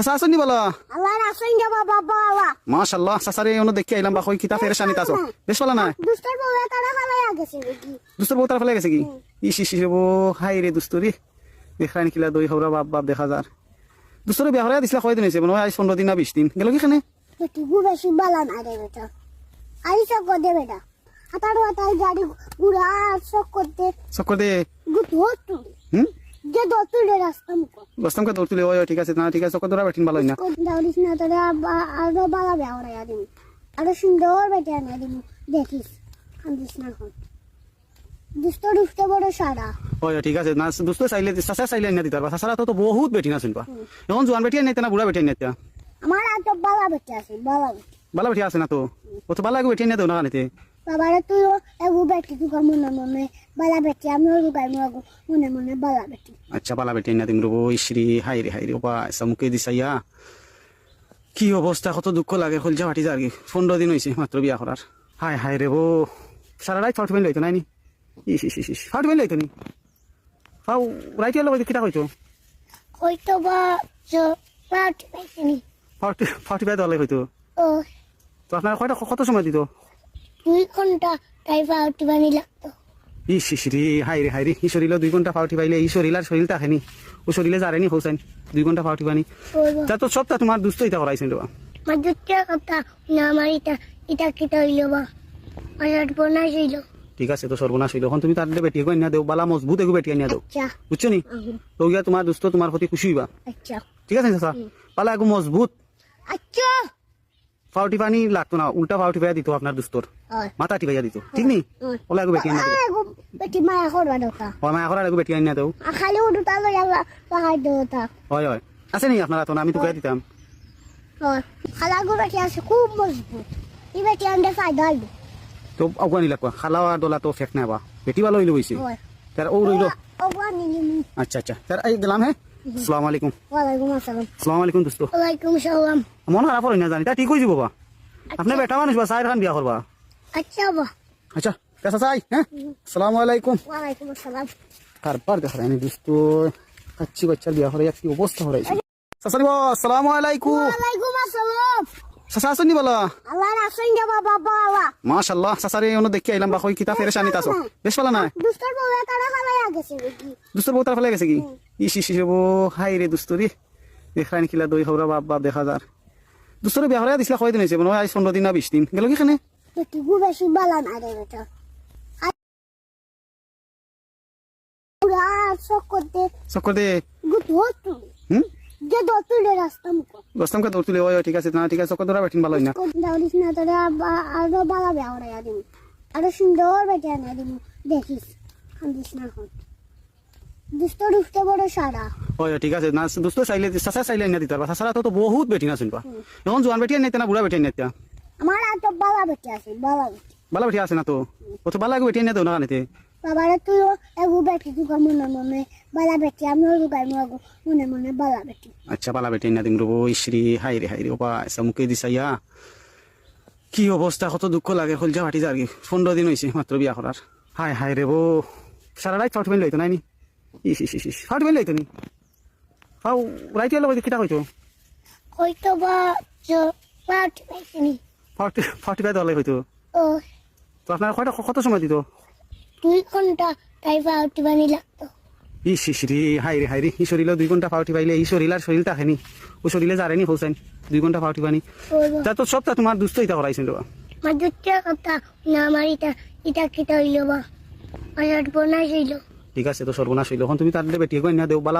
চাচা আসনি বলো আল্লাহ রাসুল দেবা বাবা আল্লাহ মাশাআল্লাহ চাচারে অন্য দেখি আইলাম বা কই কিতা ফেরেশানি তাছো বেশ ভালো না দুষ্টর বউয়ে তারা ফালাই গেছে নাকি দুস্তর বউ তার ফেলে গেছে কি ইস ইস ইস বো হাই রে দুস্তরি দেখান কিলা দই হৌরা বাপ বাপ দেখা যার দুস্তরে বিয়া হরাই দিছিলা কয়দিন হয়েছে মনে হয় আজ 15 দিন না 20 দিন গেল কি খানে বেটি গু বেশি বালা না রে বেটা আই সব দে বেটা আতার তাই গাড়ি গুড়া সব করতে চক্কর দে গু ধরতু যে ধরতু রে রাস্তা মুখ বস্তম কা দৌড়তুলে ওই ঠিক আছে না ঠিক আছে চক্কর ধরা বেঠিন ভালো না দাউরিস না তোরে আরো বালা বিয়া হরাই দিন আরো সুন্দর বেটা না দিন দেখিস কান্দিস না এখন দুষ্ট দুষ্ট বড় সারা ওই ঠিক আছে না দুস্ত চাইলে চাচা চাইলে না দিতার চাচারা তো বহুত বেটি না শুনবা এখন জোয়ান বেটি নাই না বুড়া বেটি নাই আমার আর তো বালা বেটা আছে বালা বেটা বালা বেটি আছে না তো ও তো বালা বেটি না দেও না কানেতে বাবারে তুই এগু বেটি তুই মনে মনে বালা বেটি আমি রুগাই মনে মনে বালা বেটি আচ্ছা বালা বেটি না দিম রবো ইশ্রী হাই রে ওপা মুখে দিছাইয়া কি অবস্থা কত দুঃখ লাগে খলজা ফাটি যার 15 দিন হয়েছে মাত্র বিয়া করার হাই হাই রে বো সারা রাত ফাউট বেন লইতো নাইনি ইস ইস ইস ফাউট বেন লইতো নি ফাউ রাইট হলো কিটা কইতো হয়তো বা পার্টি পাইনি ফাউট বেদ হলে হইতো ও তো আপনার কত সময় দিত 2 ঘন্টা তাই পার্টি বানি লাগতো ইস ইস রে হাই রে ই শরীরে 2 ঘন্টা ফাউটি পাইলে ই শরীর শরীরটা খানি ও শরীরে যারেনি হোসেন 2 ঘন্টা ফাউটি বানি তা তো সবটা তোমার দুস্থ ইতা করাইছেন রে মাজুচ্চা কথা না আমার এটা কিটা হইলো বা আমার বনাইছিল ঠিক আছে তো সর্বনাশ হইল এখন তুমি তার বেটি কই না দেও বালা মজবুত এগো বেটি আনিয়া দেও আচ্ছা বুঝছো নি তো গিয়া তোমার দুস্থ তোমার প্রতি খুশি হইবা আচ্ছা ঠিক আছে চাচা পালা এগো মজবুত আচ্ছা ফাউটি পানি লাগতো না উল্টা ফাউটি পাইয়া দিত আপনার দুস্তর মাথা টিপাইয়া দিত ঠিক নি ওলা এগো বেটি আনিয়া দেও বেটি মায়া করবা দোকা হয় মায়া করার এগো বেটি আনিয়া দেও খালি উঠতা লই আল্লাহ পাহাই দোতা হয় হয় আছে নি আপনারা তো আমি তো কইয়া দিতাম হয় খালা গো বেটি আছে খুব মজবুত এই বেটি আন্ডে ফায়দা হইব তো আগুয়ানি লাগবা খালাওয়া ডলা তো ফেক না বা বেটি ভালো হইলো হইছে হয় তার ও রইলো ওবানি নিমি আচ্ছা আচ্ছা তার এই গেলাম হ্যাঁ আসসালামু আলাইকুম ওয়ালাইকুম আসসালাম আসসালামু আলাইকুম দোস্ত ওয়ালাইকুম সালাম মন খারাপ হই না জানি তা ঠিক হই যাব বা আপনি বেটা মানুষ বা সাইর খান বিয়া করবা আচ্ছা বা আচ্ছা কেসা চাই হ্যাঁ আসসালামু আলাইকুম ওয়ালাইকুম আসসালাম কারবার দেখা রানি দোস্ত কাচ্চি বাচ্চার বিয়া করে কি অবস্থা হরাইছে সাসারি বা আসসালামু আলাইকুম ওয়ালাইকুম আসসালাম চাচা আসনি বলো আল্লাহ রাসুল দেবা বাবা আল্লাহ মাশাআল্লাহ চাচারে অন্য দেখি আইলাম বা কই কিতা ফেরেশানি তাছো বেশ ভালো না দুষ্টর বউয়ে তারা ফালাই গেছে নাকি দুস্তর বউ তার ফেলে গেছে কি ইস ইস বো হাই রে দুস্তরি দেখান কিলা দই হৌরা বাপ বাপ দেখা যার দুস্তরে বিয়া হরাই দিছিলা কয়দিন হয়েছে মনে হয় আজ 15 দিন না 20 দিন গেল কি খানে বেটি গু বেশি বালা না রে বেটা পুরা সব করতে চক্কর দে গু ধরতু যে ধরতু রে রাস্তা মুখ বস্তম কা দৌড়তুলে ওই ঠিক আছে না ঠিক আছে চক্কর ধরা বেঠিন ভালো না দাউরিস না তোরে আরো বালা বিয়া হরাই দিন আরো সুন্দর বেটা না দিন দেখিস কান্দিস না এখন দুষ্ট দুষ্ট বড় সারা ওই ঠিক আছে না দোস্ত চাইলে চাচা চাইলে না দিতার চাচারা তো বহুত বেটি না শুনবা এখন জোয়ান বেটি নাই না বুড়া বেটি নাই আমার আর তো বালা বেটি আছে বালা বেটি বালা বেটি আছে না তো ও তো বালা বেটি না দেও না কানেতে বাবারে তুই এগু বেটি তুই মনে মনে বালা বেটি আমি রুগাই মনে মনে বালা বেটি আচ্ছা বালা বেটি না দিম রবো ইশ্রী হাই রে ওপা মুখে দিছাইয়া কি অবস্থা কত দুঃখ লাগে খলজা ফাটি যার 15 দিন হয়েছে মাত্র বিয়া করার হাই হাই রে বো সারা রাত ফাউট বেন লইতো নাইনি ইস ইস ইস ফাউট বেন লইতো নি ফাউ রাইট হলো কিটা কইতো হয়তো বা পার্টি পাইনি ফাউটি বেদ হলে হইতো ও তো আপনার কত সময় দিত 2 ঘন্টা তাই পার্টি বানি লাগতো ইস ইস রে হাই রে ই শরীরে 2 ঘন্টা ফাউটি পাইলে ই শরীরটা খানি ও শরীরে যারেনি হোসেন 2 ঘন্টা ফাউটি বানি তা তো সবটা তোমার দুস্থ ইতা করাইছেন রে মাজুচ্চা কথা না আমার এটা কিটা হইলো বা আমার বনাইছিল ঠিক আছে তো সর্বনাশ হইল এখন তুমি তার বেটি কই না দেও বালা